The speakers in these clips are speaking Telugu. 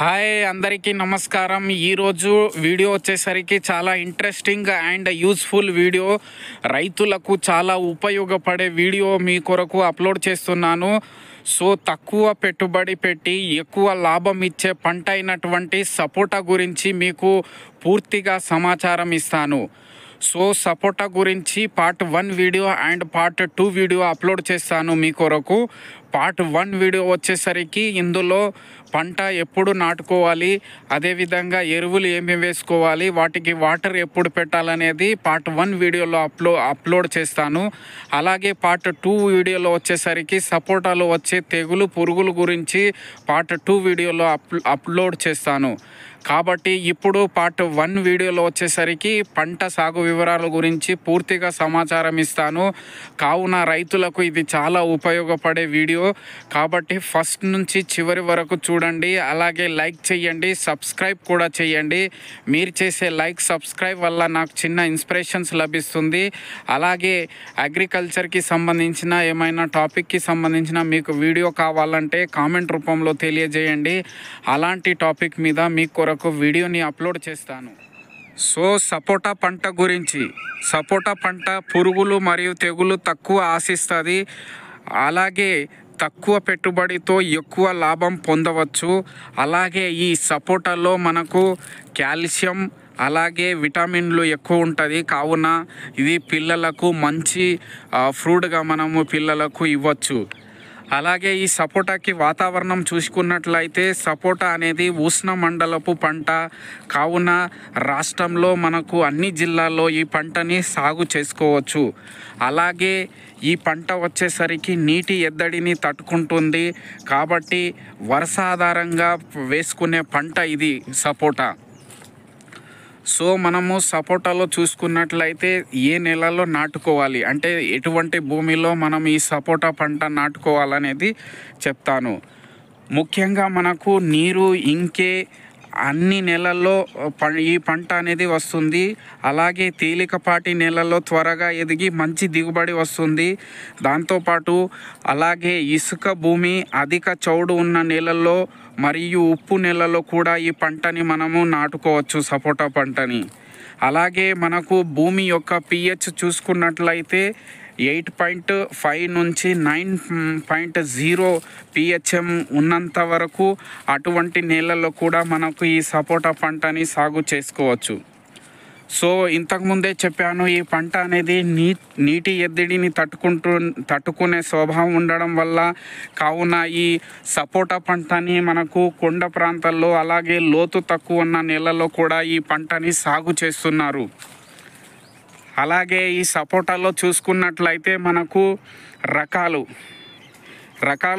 హాయ్ అందరికీ నమస్కారం. ఈరోజు వీడియో వచ్చేసరికి చాలా ఇంట్రెస్టింగ్ అండ్ యూస్ఫుల్ వీడియో, రైతులకు చాలా ఉపయోగపడే వీడియో మీ కొరకు అప్లోడ్ చేస్తున్నాను. సో తక్కువ పెట్టుబడి పెట్టి ఎక్కువ లాభం ఇచ్చే పంట అయినటువంటి సపోటా గురించి మీకు పూర్తిగా సమాచారం ఇస్తాను. సో సపోటా గురించి part 1 video and part 2 video upload చేస్తాను మీ కొరకు. పార్ట్ 1 వీడియో వచ్చేసరికి ఇందులో పంట ఎప్పుడు నాటుకోవాలి, అదేవిధంగా ఎరువులు ఏమి వేసుకోవాలి, వాటికి వాటర్ ఎప్పుడు పెట్టాలనేది పార్ట్ 1 వీడియోలో అప్లోడ్ చేస్తాను. అలాగే పార్ట్ 2 వీడియోలో వచ్చేసరికి సపోటాలో వచ్చే తెగులు పురుగుల గురించి పార్ట్ 2 వీడియోలో అప్లోడ్ చేస్తాను. కాబట్టి ఇప్పుడు పార్ట్ 1 వీడియోలో వచ్చేసరికి పంట సాగు వివరాల గురించి పూర్తిగా సమాచారం ఇస్తాను. కావున రైతులకు ఇది చాలా ఉపయోగపడే వీడియో కాబట్టి ఫస్ట్ నుంచి చివరి వరకు చూడండి. అలాగే లైక్ చేయండి, సబ్స్క్రైబ్ కూడా చేయండి. మీరు చేసే లైక్ సబ్స్క్రైబ్ వల్ల నాకు చిన్న ఇన్స్పిరేషన్స్ లభిస్తుంది. అలాగే అగ్రికల్చర్కి సంబంధించిన ఏమైనా టాపిక్కి సంబంధించిన మీకు వీడియో కావాలంటే కామెంట్ రూపంలో తెలియజేయండి. అలాంటి టాపిక్ మీద మీకు వీడియోని అప్లోడ్ చేస్తాను. సో సపోటా పంట గురించి, సపోటా పంట పురుగులు మరియు తెగులు తక్కువ ఆశిస్తుంది. అలాగే తక్కువ పెట్టుబడితో ఎక్కువ లాభం పొందవచ్చు. అలాగే ఈ సపోటాలో మనకు కాల్షియం అలాగే విటమిన్లు ఎక్కువ ఉంటుంది. కావున ఇది పిల్లలకు మంచి ఫ్రూట్గా మనము పిల్లలకు ఇవ్వచ్చు. అలాగే ఈ సపోటాకి వాతావరణం చూసుకున్నట్లయితే సపోటా అనేది ఉష్ణ మండలపు పంట. కావున రాష్ట్రంలో మనకు అన్ని జిల్లాల్లో ఈ పంటని సాగు చేసుకోవచ్చు. అలాగే ఈ పంట వచ్చేసరికి నీటి ఎద్దడిని తట్టుకుంటుంది. కాబట్టి వర్షాధారంగా వేసుకునే పంట ఇది సపోటా. సో మనము సపోటాలో చూసుకున్నట్లయితే ఏ నెలలో నాటుకోవాలి, అంటే ఎటువంటి భూమిలో మనం ఈ సపోటా పంట నాటుకోవాలనేది చెప్తాను. ముఖ్యంగా మనకు నీరు ఇంకే అన్ని నెలల్లో ఈ పంట అనేది వస్తుంది. అలాగే తేలికపాటి నెలల్లో త్వరగా ఎదిగి మంచి దిగుబడి వస్తుంది. దాంతోపాటు అలాగే ఇసుక భూమి, అధిక చౌడు ఉన్న నెలల్లో మరియు ఉప్పు నెలలో కూడా ఈ పంటని మనము నాటుకోవచ్చు సపోటా పంటని. అలాగే మనకు భూమి యొక్క pH చూసుకున్నట్లయితే 8.5 నుంచి 9.0 pHm ఉన్నంత వరకు అటువంటి నేలల్లో కూడా మనకు ఈ సపోటా పంటని సాగు చేసుకోవచ్చు. సో ఇంతకుముందే చెప్పాను, ఈ పంట అనేది నీటి ఎద్దడిని తట్టుకునే స్వభావం ఉండడం వల్ల కావున ఈ సపోటా పంటని మనకు కొండ ప్రాంతాల్లో అలాగే లోతు తక్కువ ఉన్న నేలలో కూడా ఈ పంటని సాగు చేస్తున్నారు. అలాగే ఈ సపోటాలో చూసుకున్నట్లయితే మనకు రకాలు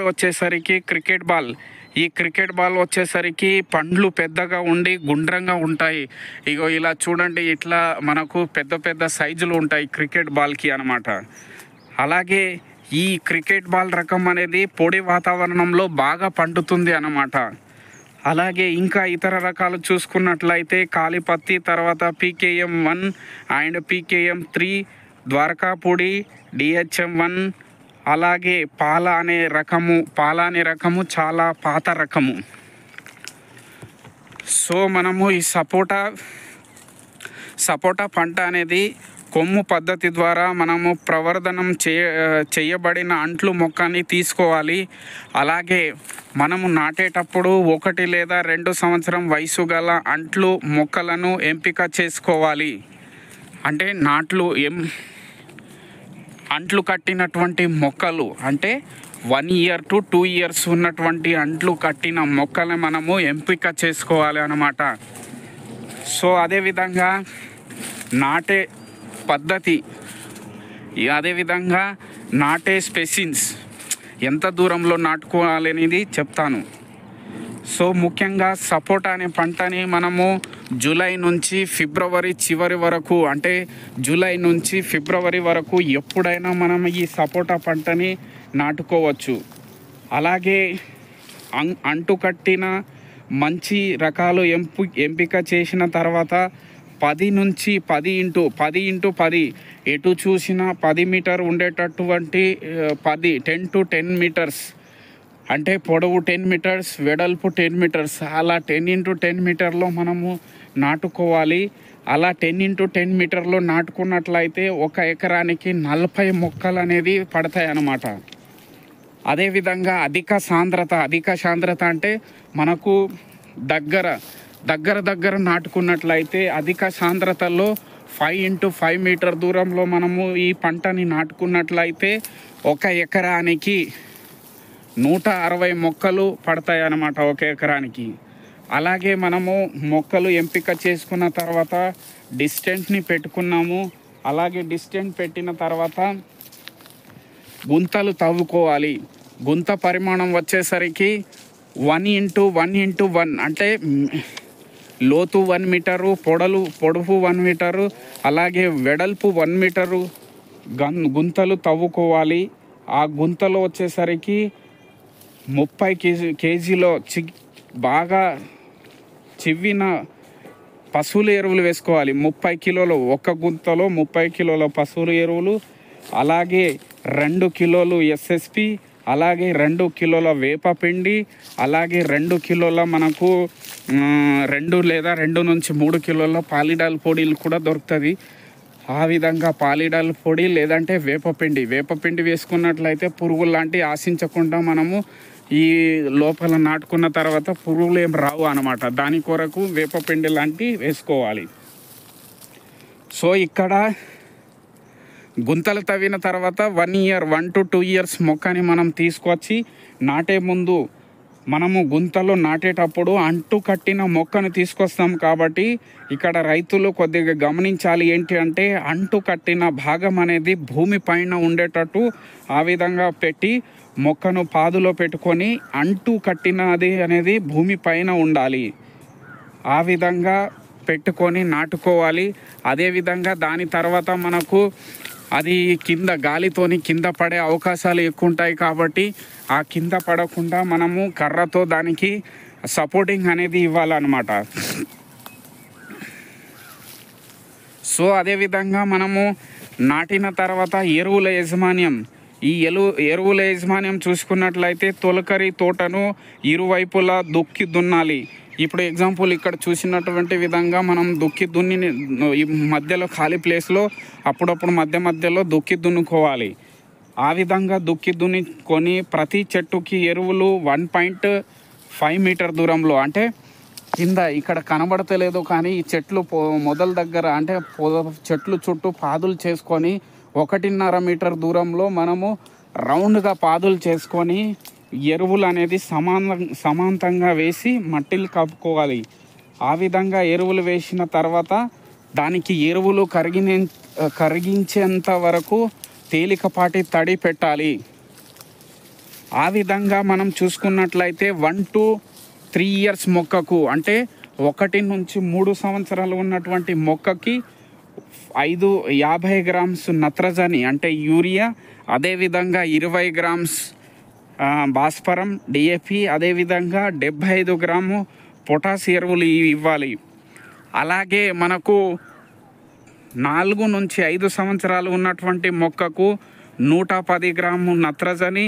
వచ్చేసరికి క్రికెట్ బాల్. ఈ క్రికెట్ బాల్ వచ్చేసరికి పండ్లు పెద్దగా ఉండి గుండ్రంగా ఉంటాయి. ఇగో ఇలా చూడండి, ఇట్లా మనకు పెద్ద పెద్ద సైజులు ఉంటాయి క్రికెట్ బాల్కి అన్నమాట. అలాగే ఈ క్రికెట్ బాల్ రకం అనేది పొడి వాతావరణంలో బాగా పండుతుంది అన్నమాట. అలాగే ఇంకా ఇతర రకాలు చూసుకున్నట్లయితే కాలిపత్తి, తర్వాత PKM1 అండ్ PKM3, ద్వారకాపూడి, DHM1, అలాగే పాల అనే రకము చాలా పాత రకము. సో మనము ఈ సపోటా పంట అనేది కొమ్ము పద్ధతి ద్వారా మనము ప్రవర్ధనం చేయబడిన అంట్లు మొక్కని తీసుకోవాలి. అలాగే మనము నాటేటప్పుడు 1 లేదా 2 సంవత్సరం వయసు గల అంట్లు మొక్కలను ఎంపిక చేసుకోవాలి. అంటే అంట్లు కట్టినటువంటి మొక్కలు, అంటే 1 year to 2 years ఉన్నటువంటి అంట్లు కట్టిన మొక్కలను మనము ఎంపిక చేసుకోవాలి అన్నమాట. సో అదేవిధంగా నాటే పద్ధతి, అదేవిధంగా నాటే స్పెసిన్స్ ఎంత దూరంలో నాటుకోవాలనేది చెప్తాను. సో ముఖ్యంగా సపోటా అనే పంటని మనము జూలై నుంచి ఫిబ్రవరి చివరి వరకు, అంటే జూలై నుంచి ఫిబ్రవరి వరకు ఎప్పుడైనా మనం ఈ సపోటా పంటని నాటుకోవచ్చు. అలాగే అంటుకట్టిన మంచి రకాలు ఎంపిక చేసిన తర్వాత 10 నుంచి 10 ఎటు చూసినా 10 మీటర్ ఉండేటటువంటి 10 to 10 మీటర్స్ అంటే పొడవు 10 మీటర్స్, వెడల్పు 10 మీటర్స్, అలా 10 × 10 మీటర్లో మనము నాటుకోవాలి. అలా 10 × 10 మీటర్లో నాటుకున్నట్లయితే 1 ఎకరానికి 40 మొక్కలు అనేది పడతాయి అన్నమాట. అదేవిధంగా అధిక సాంద్రత అంటే మనకు దగ్గర నాటుకున్నట్లయితే అధిక సాంద్రతలో 5 × 5 మీటర్ దూరంలో మనము ఈ పంటని నాటుకున్నట్లయితే 1 ఎకరానికి 160 మొక్కలు పడతాయి అన్నమాట 1 ఎకరానికి. అలాగే మనము మొక్కలు ఎంపిక చేసుకున్న తర్వాత డిస్టెన్స్ని పెట్టుకున్నాము. అలాగే డిస్టెన్స్ పెట్టిన తర్వాత గుంతలు తవ్వుకోవాలి. గుంత పరిమాణం వచ్చేసరికి 1 × 1 × 1 అంటే లోతు 1 మీటరు, పొడవు 1 మీటరు, అలాగే వెడల్పు 1 మీటరు గుంతలు తవ్వుకోవాలి. ఆ గుంతలో వచ్చేసరికి 30 కేజీలో బాగా చివ్విన పశువుల ఎరువులు వేసుకోవాలి. 30 కిలోలు, ఒక గుంతలో 30 కిలోల పశువుల ఎరువులు, అలాగే 2 కిలోలు ఎస్ఎస్పి, అలాగే 2 కిలోల వేపపిండి, అలాగే 2 కిలోల మనకు 2 లేదా 2 నుంచి 3 కిలోల పాలిడాల్ పొడిలు కూడా దొరుకుతుంది. ఆ విధంగా పాలిడాల్ పొడి లేదంటే వేపపిండి వేసుకున్నట్లయితే పురుగులు లాంటివి ఆశించకుండా మనము ఈ లోపల నాటుకున్న తర్వాత పురుగులు ఏం రావు అన్నమాట. దాని కొరకు వేపపిండి లాంటివి వేసుకోవాలి. సో ఇక్కడ గుంతలు తవ్విన తర్వాత 1 to 2 ఇయర్స్ మొక్కని మనం తీసుకొచ్చి నాటే ముందు మనము గుంతలో నాటేటప్పుడు అంటు కట్టిన మొక్కను తీసుకొస్తాం. కాబట్టి ఇక్కడ రైతులు కొద్దిగా గమనించాలి. ఏంటి అంటే అంటు కట్టిన భాగం అనేది భూమి పైన ఉండేటట్టు ఆ విధంగా పెట్టి మొక్కను పాదులో పెట్టుకొని అంటు కట్టినది అనేది భూమి పైన ఉండాలి. ఆ విధంగా పెట్టుకొని నాటుకోవాలి. అదేవిధంగా దాని తర్వాత మనకు అది గాలితోని కింద పడే అవకాశాలు ఎక్కువ ఉంటాయి. కాబట్టి ఆ కింద పడకుండా మనము కర్రతో దానికి సపోర్టింగ్ అనేది ఇవ్వాలన్నమాట. సో అదేవిధంగా మనము నాటిన తర్వాత ఎరువుల యాజమాన్యం, ఎరువుల యాజమాన్యం చూసుకున్నట్లయితే తొలకరి తోటను ఇరువైపులా దుక్కి దున్నాలి. ఇప్పుడు ఎగ్జాంపుల్ ఇక్కడ చూసినటువంటి విధంగా మనం దున్ని ఈ మధ్యలో ఖాళీ ప్లేస్లో అప్పుడప్పుడు మధ్యలో దుక్కి దున్నుకోవాలి. ఆ విధంగా దుక్కి దున్నుకొని ప్రతి చెట్టుకి ఎరువులు 1.5 మీటర్ దూరంలో, అంటే కింద ఇక్కడ కనబడతలేదు కానీ ఈ చెట్లు మొదల దగ్గర అంటే చెట్లు చుట్టూ పాదులు చేసుకొని 1.5 మీటర్ దూరంలో మనము రౌండ్గా పాదులు చేసుకొని ఎరువులు అనేది సమాంతంగా వేసి మట్టిలు కప్పుకోవాలి. ఆ విధంగా ఎరువులు వేసిన తర్వాత దానికి ఎరువులు కరిగించేంత వరకు తేలికపాటి తడి పెట్టాలి. ఆ విధంగా మనం చూసుకున్నట్లయితే 1 to 3 ఇయర్స్ మొక్కకు, అంటే 1 నుంచి 3 సంవత్సరాలు ఉన్నటువంటి మొక్కకి 50 గ్రామ్స్ నత్రజని అంటే యూరియా, అదేవిధంగా 20 గ్రామ్స్ భాస్వరం డిఏపి, అదేవిధంగా 75 గ్రాము పొటాష్ ఎరువులు ఇవ్వాలి. అలాగే మనకు 4 నుంచి 5 సంవత్సరాలు ఉన్నటువంటి మొక్కకు 110 గ్రాము నత్రజని,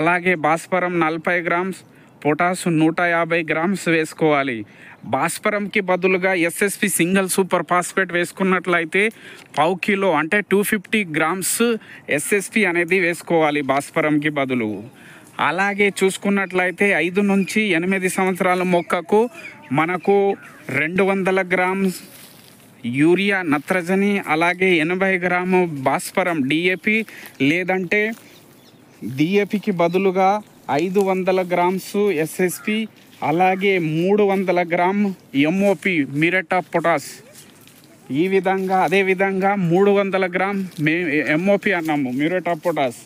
అలాగే భాస్వరం 40 గ్రామ్స్, పొటాష్ 150 గ్రామ్స్ వేసుకోవాలి. భాస్వరంకి బదులుగా ఎస్ఎస్పి సింగిల్ సూపర్ ఫాస్ఫేట్ వేసుకున్నట్లయితే 1/4 కిలో అంటే 250 గ్రామ్స్ ఎస్ఎస్పి అనేది వేసుకోవాలి భాస్వరంకి బదులు. అలాగే చూసుకున్నట్లయితే 5 నుంచి 8 సంవత్సరాల మొక్కకు మనకు 200 గ్రామ్స్ యూరియా నత్రజని, అలాగే 80 గ్రాము భాస్వరం డిఏపి, లేదంటే డిఏపికి బదులుగా 500 గ్రామ్స్ ఎస్ఎస్పి, అలాగే 300 gram MOP muriate of potash. ఈ విధంగా అదేవిధంగా 300 గ్రామ్ ఎంఓపి అన్నాము మ్యూరేట్ ఆఫ్ పొటాష్,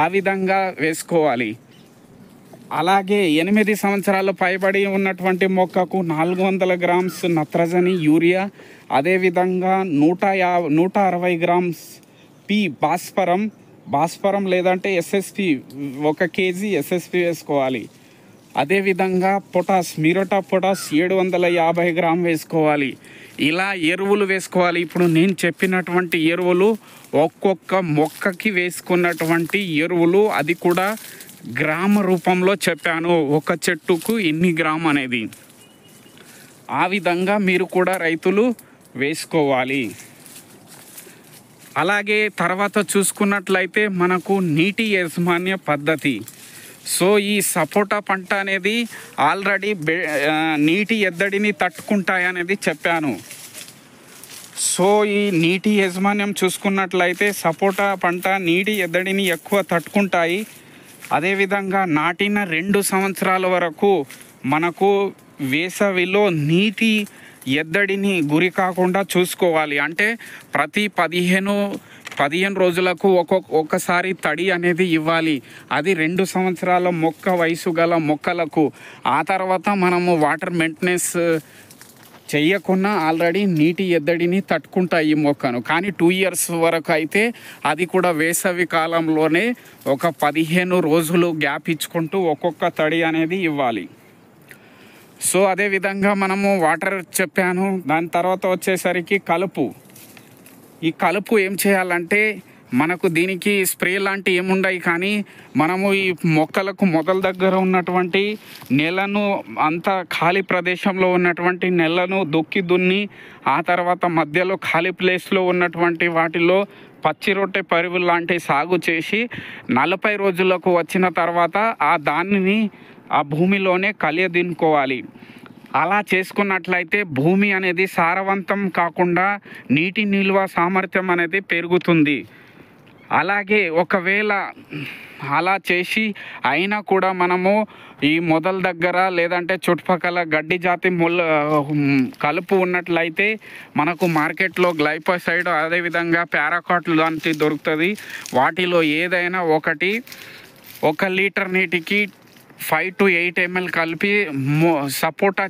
ఆ విధంగా వేసుకోవాలి. అలాగే 8 సంవత్సరాలు పైబడి ఉన్నటువంటి మొక్కకు 400 గ్రామ్స్ నత్రజని యూరియా, అదేవిధంగా 160 గ్రామ్స్ భాస్వరం లేదంటే ఎస్ఎస్పి 1 కేజీ ఎస్ఎస్పి వేసుకోవాలి. అదేవిధంగా potash muriate of potash 750 gram వేసుకోవాలి. ఇలా ఎరువులు వేసుకోవాలి. ఇప్పుడు నేను చెప్పినటువంటి ఎరువులు ఒక్కొక్క మొక్కకి వేసుకున్నటువంటి ఎరువులు, అది కూడా గ్రామ రూపంలో చెప్పాను, ఒక చెట్టుకు ఇన్ని గ్రామ్ అనేది. ఆ విధంగా మీరు కూడా రైతులు వేసుకోవాలి. అలాగే తర్వాత చూసుకున్నట్లయితే మనకు నీటి యాజమాన్య పద్ధతి. సో ఈ సపోటా పంట అనేది ఆల్రెడీ నీటి ఎద్దడిని తట్టుకుంటాయనేది చెప్పాను. సో ఈ నీటి యాజమాన్యం చూసుకున్నట్లయితే సపోటా పంట నీటి ఎద్దడిని ఎక్కువ తట్టుకుంటాయి. అదేవిధంగా నాటిన 2 సంవత్సరాల వరకు మనకు వేసవిలో నీటి ఎద్దడిని గురి కాకుండా చూసుకోవాలి. అంటే ప్రతి 15 రోజులకు ఒక్కసారి తడి అనేది ఇవ్వాలి. అది 2 సంవత్సరాల మొక్క వయసు గల మొక్కలకు. ఆ తర్వాత మనము వాటర్ మెయింటెనెన్స్ చెయ్యకుండా ఆల్రెడీ నీటి ఎద్దడిని తట్టుకుంటాయి ఈ మొక్కను. కానీ 2 ఇయర్స్ వరకు అయితే అది కూడా వేసవి కాలంలోనే ఒక 15 రోజులు గ్యాప్ ఇచ్చుకుంటూ ఒక్కొక్క తడి అనేది ఇవ్వాలి. సో అదేవిధంగా మనము వాటర్ చెప్పాను. దాని తర్వాత వచ్చేసరికి కలుపు. ఈ కలుపు ఏం చేయాలంటే మనకు దీనికి స్ప్రే లాంటి ఏముండయి, కానీ మనము ఈ మొక్కలకు మొదల దగ్గర ఉన్నటువంటి నెలను అంతా ఖాళీ ప్రదేశంలో ఉన్నటువంటి నెలను దున్ని ఆ తర్వాత మధ్యలో ఖాళీ ప్లేస్లో ఉన్నటువంటి వాటిలో పచ్చి రొట్టె పరువులు లాంటి సాగు చేసి 40 రోజులకు వచ్చిన తర్వాత దానిని ఆ భూమిలోనే కలియదినుకోవాలి. అలా చేసుకున్నట్లయితే భూమి అనేది సారవంతం కాకుండా నీటి నిల్వ సామర్థ్యం అనేది పెరుగుతుంది. అలాగే ఒకవేళ అలా చేసి అయినా కూడా మనము ఈ మొదల దగ్గర లేదంటే చుట్టుపక్కల గడ్డి జాతి కలుపు ఉన్నట్లయితే మనకు మార్కెట్లో గ్లైఫోసైడ్ అదేవిధంగా పారాకాట్ లాంటివి దొరుకుతుంది. వాటిలో ఏదైనా 1 లీటర్ నీటికి 5 to 8 ml కలిపి సపోటా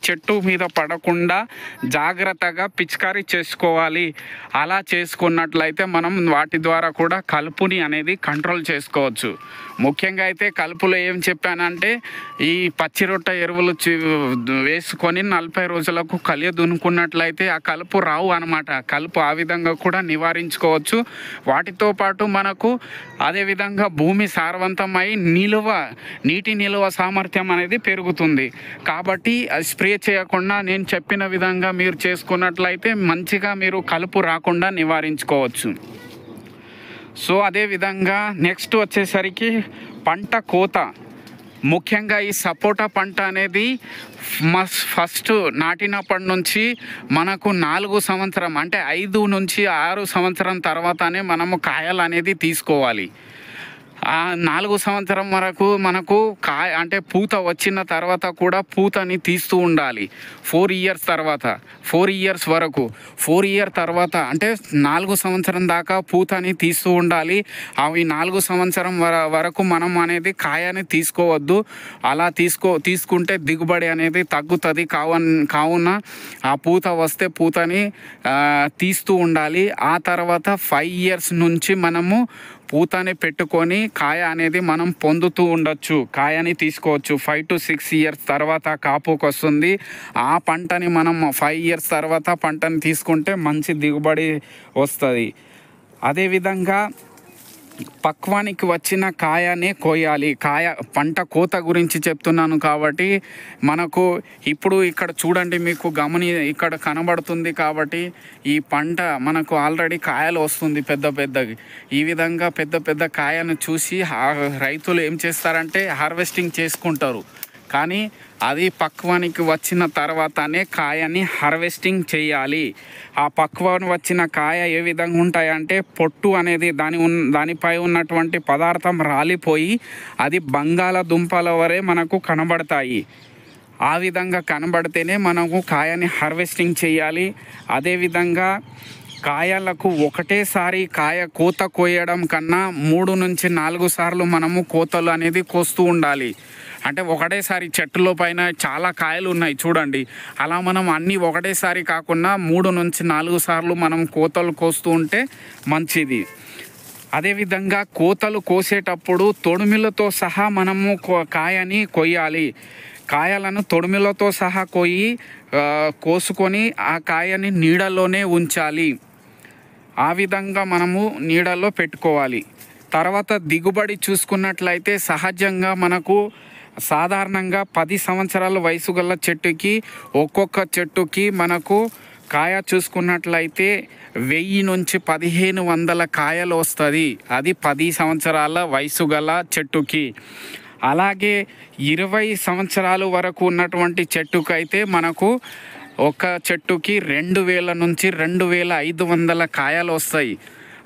చెట్టు మీద పడకుండా జాగ్రత్తగా పిచికారీ చేసుకోవాలి. అలా చేసుకున్నట్లయితే మనం వాటి ద్వారా కూడా కలుపుని అనేది కంట్రోల్ చేసుకోవచ్చు. ముఖ్యంగా అయితే కలుపులో ఏం చెప్పానంటే ఈ పచ్చి రొట్టె ఎరువులు వేసుకొని 40 రోజులకు కలియ దున్నుకున్నట్లయితే ఆ కలుపు రావు అన్నమాట. కలుపు ఆ విధంగా కూడా నివారించుకోవచ్చు. వాటితో పాటు మనకు అదేవిధంగా భూమి సారవంతమై నీటి నిల్వ సామర్థ్యం అనేది పెరుగుతుంది. కాబట్టి స్ప్రే చేయకుండా నేను చెప్పిన విధంగా మీరు చేసుకున్నట్లయితే మంచిగా మీరు కలుపు రాకుండా నివారించుకోవచ్చు. సో అదేవిధంగా నెక్స్ట్ వచ్చేసరికి పంట కోత. ముఖ్యంగా ఈ సపోటా పంట అనేది ఫస్ట్ నాటినప్పటి నుంచి మనకు 4 సంవత్సరం అంటే 5 నుంచి 6 సంవత్సరం తర్వాతనే మనము కాయలు అనేది తీసుకోవాలి. 4 సంవత్సరం వరకు మనకు అంటే పూత వచ్చిన తర్వాత కూడా పూతని తీస్తూ ఉండాలి. 4 ఇయర్స్ తర్వాత 4 ఇయర్స్ వరకు 4 ఇయర్ తర్వాత అంటే 4 సంవత్సరం దాకా పూతని తీస్తూ ఉండాలి. అవి 4 సంవత్సరం వరకు మనం అనేది కాయని తీసుకోవద్దు. అలా తీసుకుంటే దిగుబడి అనేది తగ్గుతుంది. కావున ఆ పూత వస్తే పూతని తీస్తూ ఉండాలి. ఆ తర్వాత 5 ఇయర్స్ నుంచి మనము పూతని పెట్టుకొని కాయ అనేది మనం పొందుతూ ఉండొచ్చు. కాయని తీసుకోవచ్చు. 5 to 6 ఇయర్స్ తర్వాత కాపుకి వస్తుంది. ఆ పంటని మనం 5 ఇయర్స్ తర్వాత పంటని తీసుకుంటే మంచి దిగుబడి వస్తుంది. అదేవిధంగా పక్వానికి వచ్చిన కాయనే కోయాలి. పంట కోత గురించి చెప్తున్నాను కాబట్టి మనకు ఇప్పుడు ఇక్కడ చూడండి, మీకు ఇక్కడ కనబడుతుంది కాబట్టి ఈ పంట మనకు ఆల్రెడీ కాయలు వస్తుంది పెద్దవి. ఈ విధంగా పెద్ద కాయను చూసి రైతులు ఏం చేస్తారంటే హార్వెస్టింగ్ చేసుకుంటారు. కానీ అది పక్వానికి వచ్చిన తర్వాతనే కాయని హార్వెస్టింగ్ చేయాలి. ఆ పక్వానికి వచ్చిన కాయ ఏ విధంగా ఉంటాయంటే పొట్టు అనేది దానిపై ఉన్నటువంటి పదార్థం రాలిపోయి అది బంగాళదుంపల వరే మనకు కనబడతాయి. ఆ విధంగా కనబడితేనే మనము కాయని హార్వెస్టింగ్ చేయాలి. అదేవిధంగా కాయలకు ఒకటేసారి కాయ కోత కోయడం కన్నా 3 నుంచి 4 సార్లు మనము కోతలు అనేది కోస్తూ ఉండాలి. అంటే ఒకటేసారి చెట్టులో పైన చాలా కాయలు ఉన్నాయి చూడండి, అలా మనం అన్నీ ఒకటేసారి కాకుండా 3 నుంచి 4 సార్లు మనం కోతలు కోస్తూ ఉంటే మంచిది. అదేవిధంగా కోతలు కోసేటప్పుడు తొడిమిలతో సహా మనము కాయని కొయ్యాలి. కాయలను తొడిమిలతో సహా కోసుకొని ఆ కాయని నీడలోనే ఉంచాలి. ఆ విధంగా మనము నీడలో పెట్టుకోవాలి. తర్వాత దిగుబడి చూసుకున్నట్లయితే సహజంగా మనకు సాధారణంగా 10 సంవత్సరాల వయసు గల చెట్టుకి ఒక్కొక్క చెట్టుకి మనకు కాయ చూసుకున్నట్లయితే 1000 నుంచి 1500 కాయలు వస్తుంది. అది 10 సంవత్సరాల వయసు గల చెట్టుకి. అలాగే 20 సంవత్సరాల వరకు ఉన్నటువంటి చెట్టుకైతే మనకు ఒక చెట్టుకి 2000 నుంచి 2500 కాయలు వస్తాయి.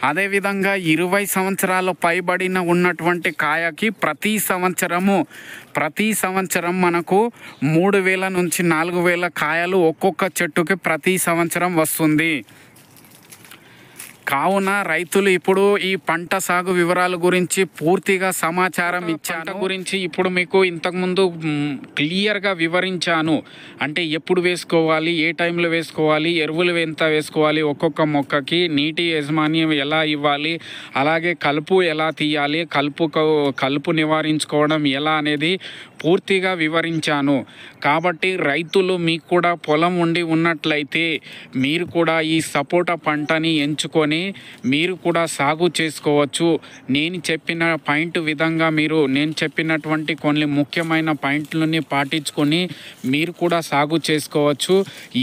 అదేవిధంగా 20 సంవత్సరాలు పైబడిన ఉన్నటువంటి కాయకి ప్రతి సంవత్సరం మనకు 3000 నుంచి 4000 కాయలు ఒక్కొక్క చెట్టుకి ప్రతి సంవత్సరం వస్తుంది. కావున రైతులు ఇప్పుడు ఈ పంట సాగు వివరాల గురించి పూర్తిగా సమాచారం ఇచ్చాను. గురించి ఇప్పుడు మీకు ఇంతకుముందు క్లియర్గా వివరించాను. అంటే ఎప్పుడు వేసుకోవాలి, ఏ టైంలో వేసుకోవాలి, ఎరువులు ఎంత వేసుకోవాలి, ఒక్కొక్క మొక్కకి నీటి యాజమాన్యం ఎలా ఇవ్వాలి, అలాగే కలుపు ఎలా తీయాలి, కలుపు నివారించుకోవడం ఎలా అనేది పూర్తిగా వివరించాను. కాబట్టి రైతులు మీకు కూడా పొలం ఉండి ఉన్నట్లయితే మీరు కూడా ఈ సపోటా పంటని ఎంచుకొని మీరు కూడా సాగు చేసుకోవచ్చు. నేను చెప్పిన పాయింట్ విధంగా నేను చెప్పినటువంటి కొన్ని ముఖ్యమైన పాయింట్లని పాటించుకొని మీరు కూడా సాగు చేసుకోవచ్చు.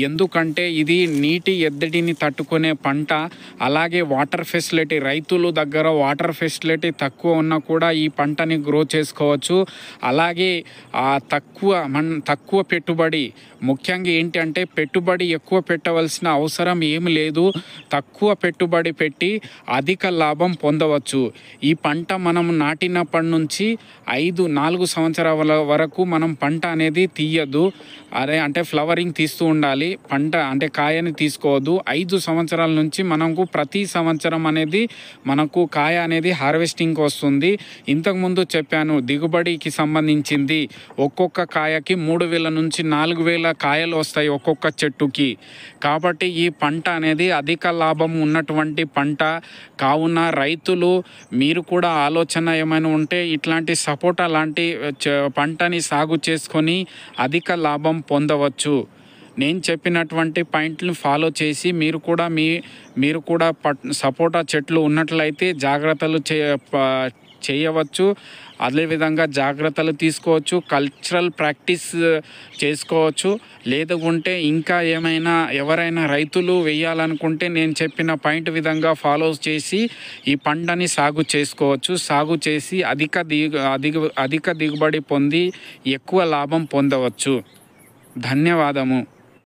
ఎందుకంటే ఇది నీటి ఎద్దడిని తట్టుకునే పంట. అలాగే వాటర్ ఫెసిలిటీ, రైతుల దగ్గర వాటర్ ఫెసిలిటీ తక్కువ ఉన్నా కూడా ఈ పంటని గ్రో చేసుకోవచ్చు. అలాగే తక్కువ పెట్టుబడి, ముఖ్యంగా ఏంటంటే పెట్టుబడి ఎక్కువ పెట్టవలసిన అవసరం ఏమి లేదు. తక్కువ పెట్టుబడి పెట్టి అధిక లాభం పొందవచ్చు. ఈ పంట మనం నాటినప్పటి నుంచి 4 సంవత్సరాల వరకు మనం పంట అనేది తీయద్దు. అంటే ఫ్లవరింగ్ తీస్తూ ఉండాలి. పంట అంటే కాయని తీసుకోవద్దు. 5 సంవత్సరాల నుంచి మనకు ప్రతి సంవత్సరం అనేది మనకు కాయ అనేది హార్వెస్టింగ్కి వస్తుంది. ఇంతకుముందు చెప్పాను దిగుబడికి సంబంధించింది. ఒక్కొక్క కాయకి 3000 నుంచి 4000 కాయలు వస్తాయి ఒక్కొక్క చెట్టుకి. కాబట్టి ఈ పంట అనేది అధిక లాభం ఉన్నటువంటి పంట. కావున రైతులు మీరు కూడా ఆలోచన ఏమైనా ఉంటే ఇట్లాంటి సపోటా లాంటి పంటని సాగు చేసుకొని అధిక లాభం పొందవచ్చు. నేను చెప్పినటువంటి పాయింట్లను ఫాలో చేసి మీరు కూడా సపోటా చెట్లు ఉన్నట్లయితే జాగ్రత్తలు చేయవచ్చు. అదేవిధంగా జాగ్రత్తలు తీసుకోవచ్చు, కల్చరల్ ప్రాక్టీస్ చేసుకోవచ్చు. లేదంటే ఇంకా ఎవరైనా రైతులు వేయాలనుకుంటే నేను చెప్పిన పాయింట్ విధంగా ఫాలో చేసి ఈ పంటని సాగు చేసుకోవచ్చు. సాగు చేసి అధిక దిగుబడి పొంది ఎక్కువ లాభం పొందవచ్చు. ధన్యవాదము.